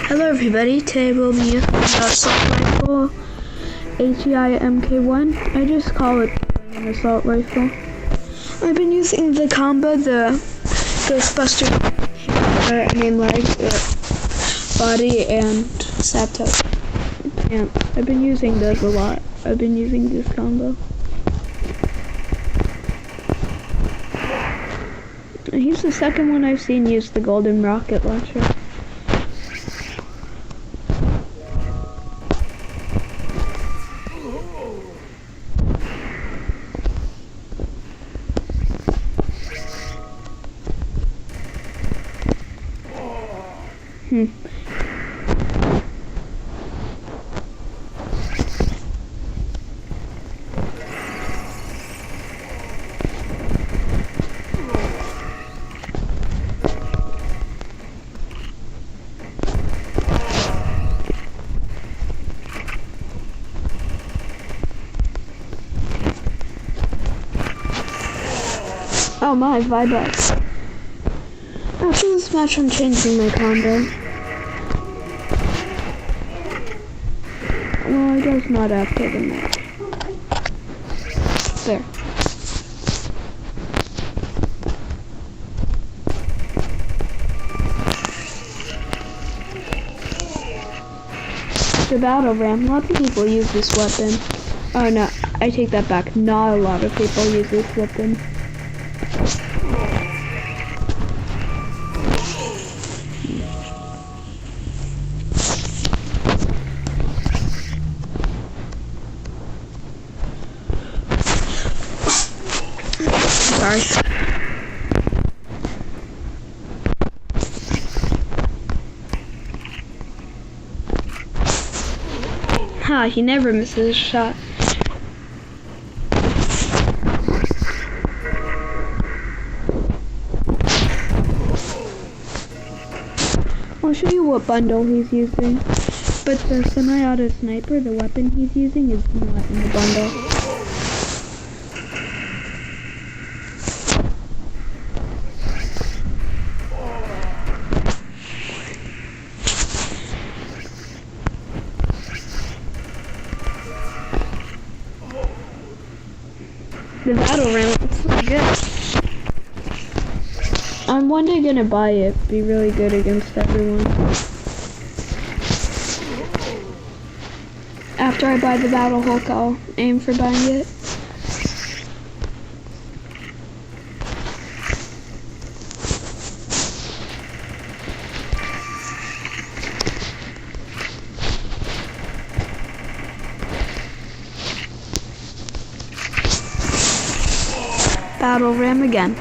Hello everybody, today we'll be using the Assault Rifle HEI MK1. I just call it an Assault Rifle. I've been using the combo, the Ghostbuster body and Sato. And I've been using those a lot. I've been using this combo. He's the second one I've seen use the golden rocket launcher. Oh my, Vibex. After this match, I'm changing my combo. Well, I guess not after the match. There. The battle ram. Lots of people use this weapon. Oh no, I take that back. Not a lot of people use this weapon. Sorry. He never misses a shot. I'll show you what bundle he's using. But the semi-auto sniper, the weapon he's using, is not in the bundle. The battle ram looks really good. I'm one day gonna buy it. Be really good against everyone. After I buy the Battle Hulk, I'll aim for buying it. Battle ram again.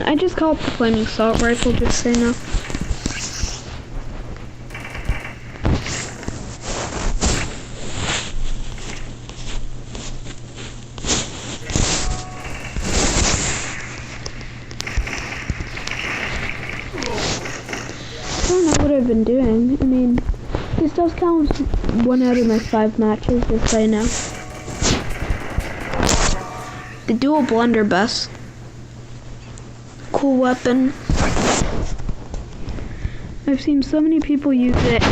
I just call it the Flaming Assault Rifle, just so you know. I don't know what I've been doing. I mean, this does count as 1 out of my 5 matches, just so you know. The dual blunderbuss. Cool weapon. I've seen so many people use it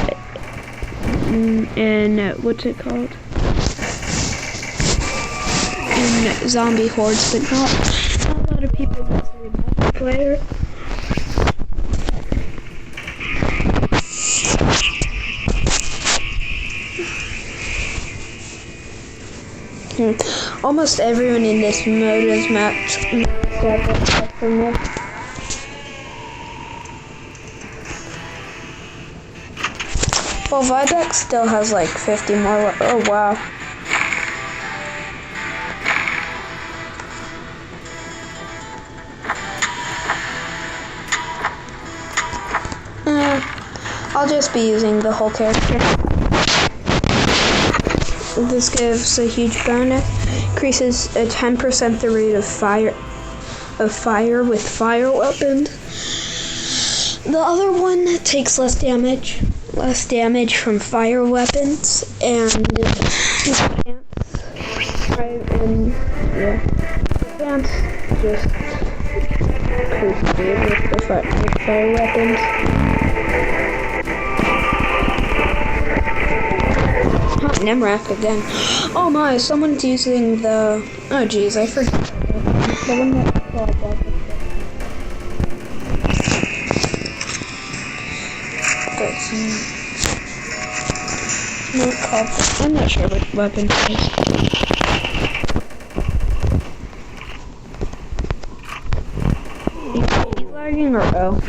in what's it called? In zombie hordes, but not a lot of people use it in multiplayer. Almost everyone in this mode is mapped except for me. Well, Vibex still has like 50 more. Oh wow. I'll just be using the whole character. This gives a huge bonus. Increases a 10% the rate of fire with fire weapons. The other one takes less damage from fire weapons, and pants just cruise speed with the fire weapons. Nemrak again. Oh my, someone's using the... Oh jeez, I forgot. The one that's called I'm not sure what weapon it is. He's lagging or oh?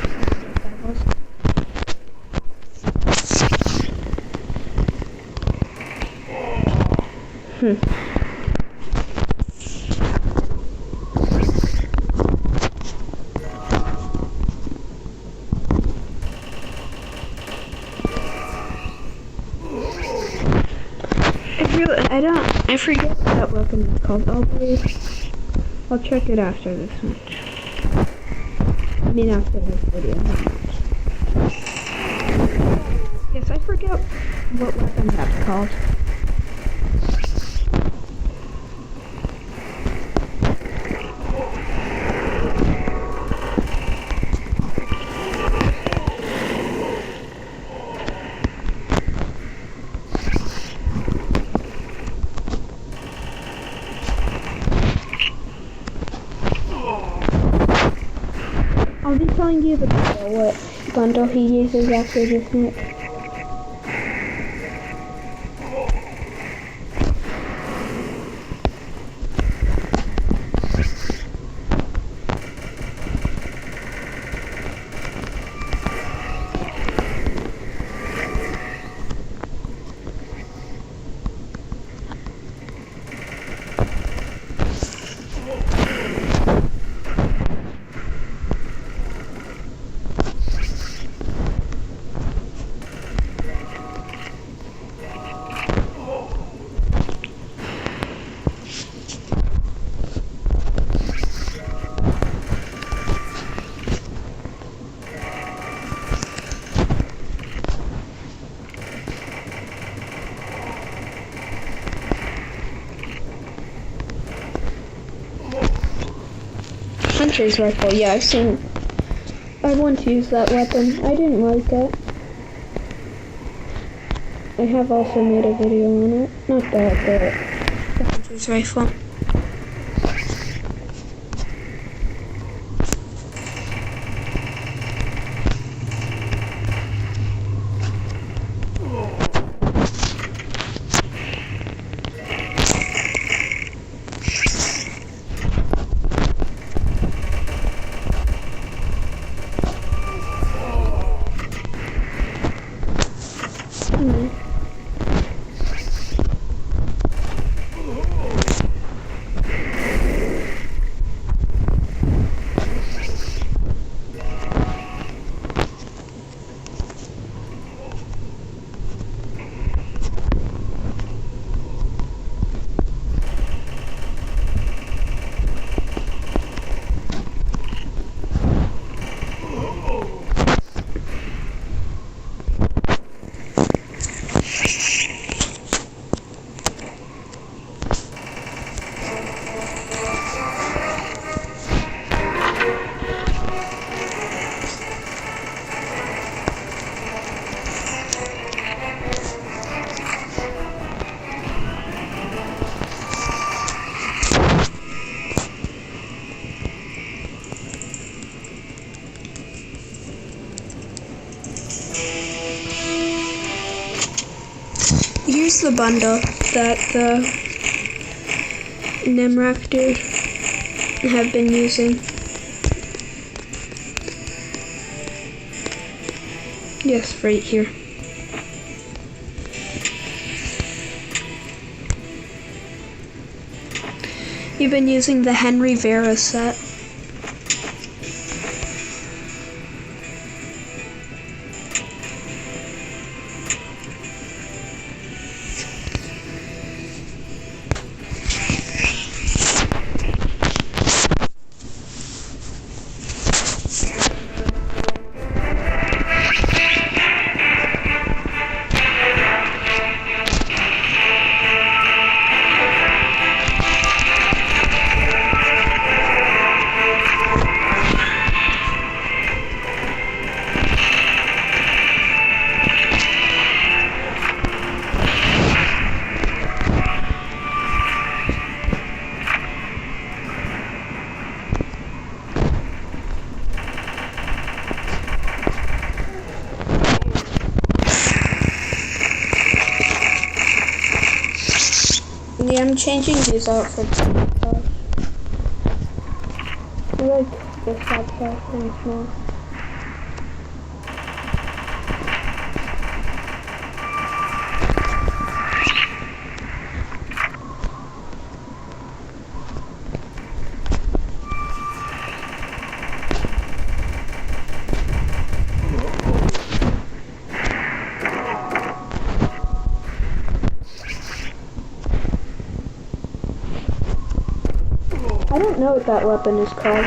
I forget what that weapon is called. I'll check it after this match. I mean after this video. Yes, I forget what weapon that's called. I'll be telling you what bundle he uses after this match. Hunter's rifle, yeah, I want to use that weapon. I didn't like it. I have also made a video on it. Not that, but the Hunter's rifle. Here's the bundle that the Nemrak dude have been using. Yes, right here. You've been using the Henry Vera set. Yeah, I'm changing these out for camouflage. I like this outside things more. I don't know what that weapon is called.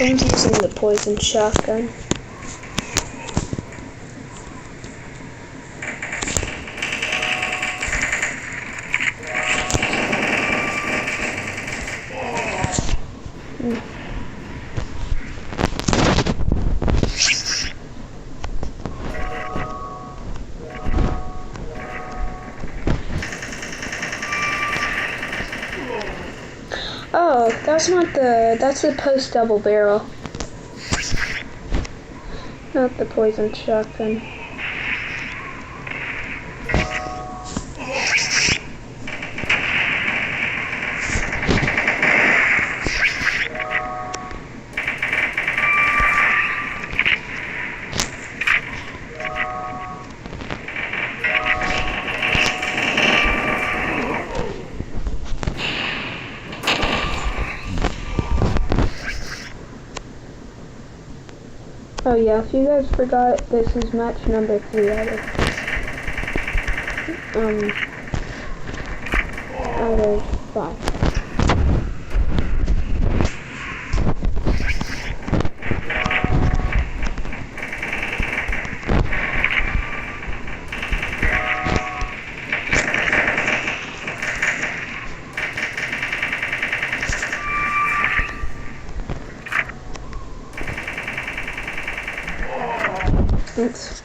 I'm using the poison shotgun. Oh, that's the post double barrel. Not the poison shotgun. Oh yeah, if you guys forgot, this is match number 3 out of 5. Thanks.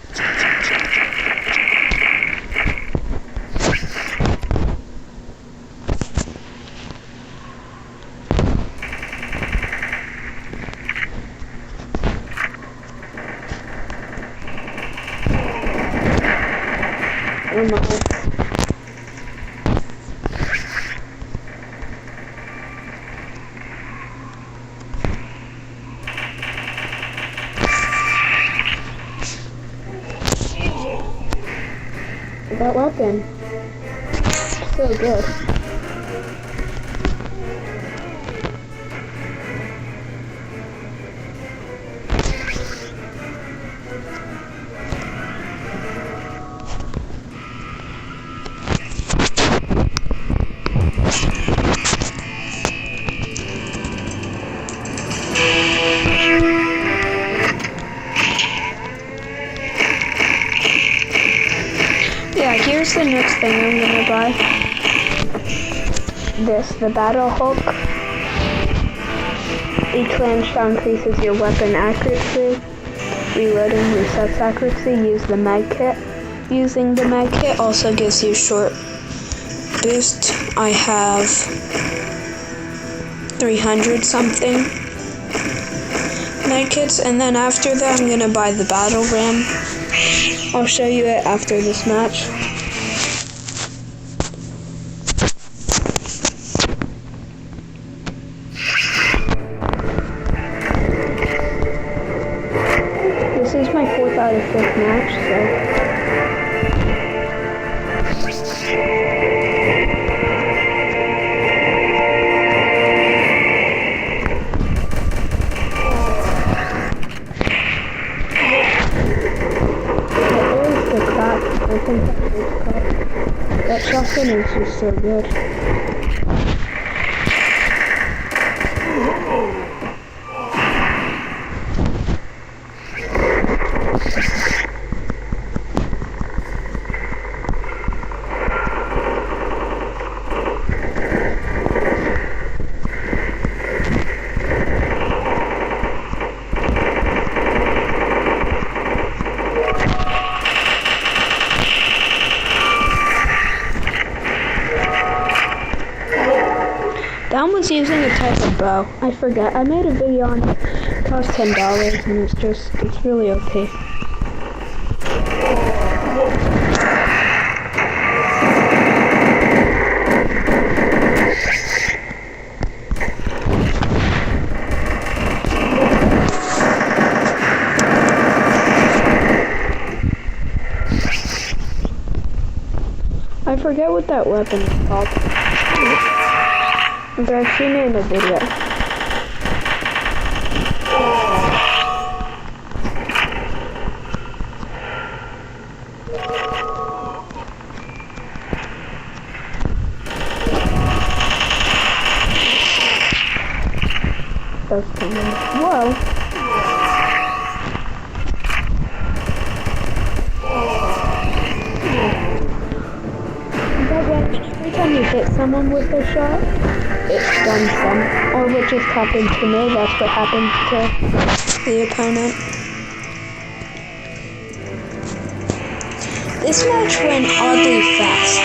Oh my. That weapon. So good. Yeah, here's the next thing I'm gonna buy. The Battle Hulk. Each land shot increases your weapon accuracy. Reloading resets accuracy. Use the mag kit. Using the mag kit also gives you short boost. I have 300 something mag kits, and then after that I'm gonna buy the battle ram. I'll show you it after this match. This is my 4th out of 5th match, so... I think that shotgun is just so good. was using a type of bow. I forget. I made a video on it. It cost $10 and it's really okay. I forget what that weapon is called. But I've seen it in a video. That's coming. Whoa. Every time you hit someone with a shot, it stuns them. Or what just happened to me, that's what happened to the opponent. This match went oddly fast.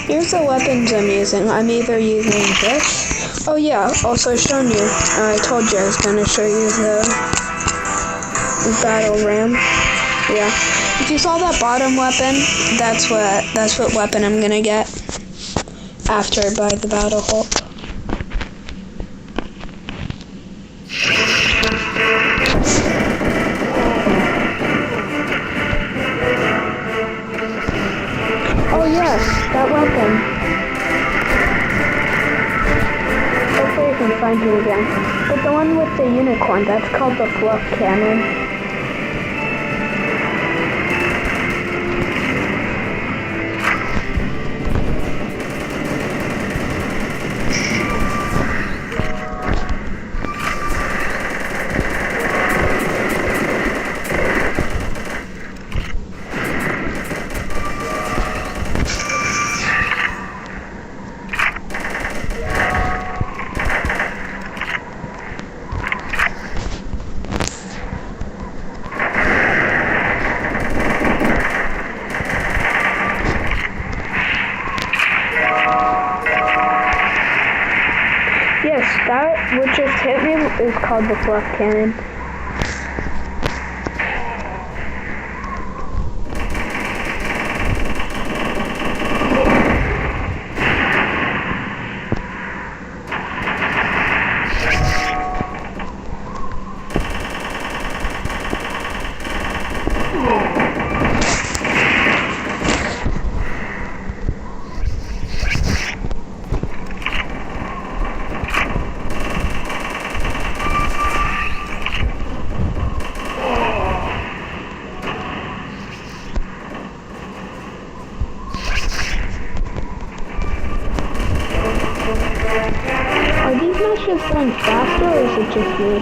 Here's the weapons I'm using. I'm either using this. Oh yeah, also shown you. I told you I was gonna show you the battle ram. Yeah. If you saw that bottom weapon, that's what weapon I'm gonna get after I buy the battle Hulk. Oh yes, that weapon. Hopefully I can find it again. But the one with the unicorn, that's called the fluff cannon. Yes, that what just hit me is called the fluff cannon. Are these matches going faster or is it just me?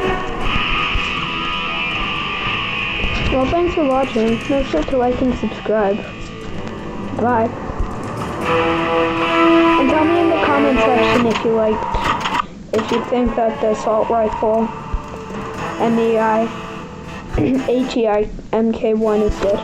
Well, thanks for watching. Make sure to like and subscribe. Bye. And tell me in the comment section if you think that the Assault Rifle and the HEI MK1 is good.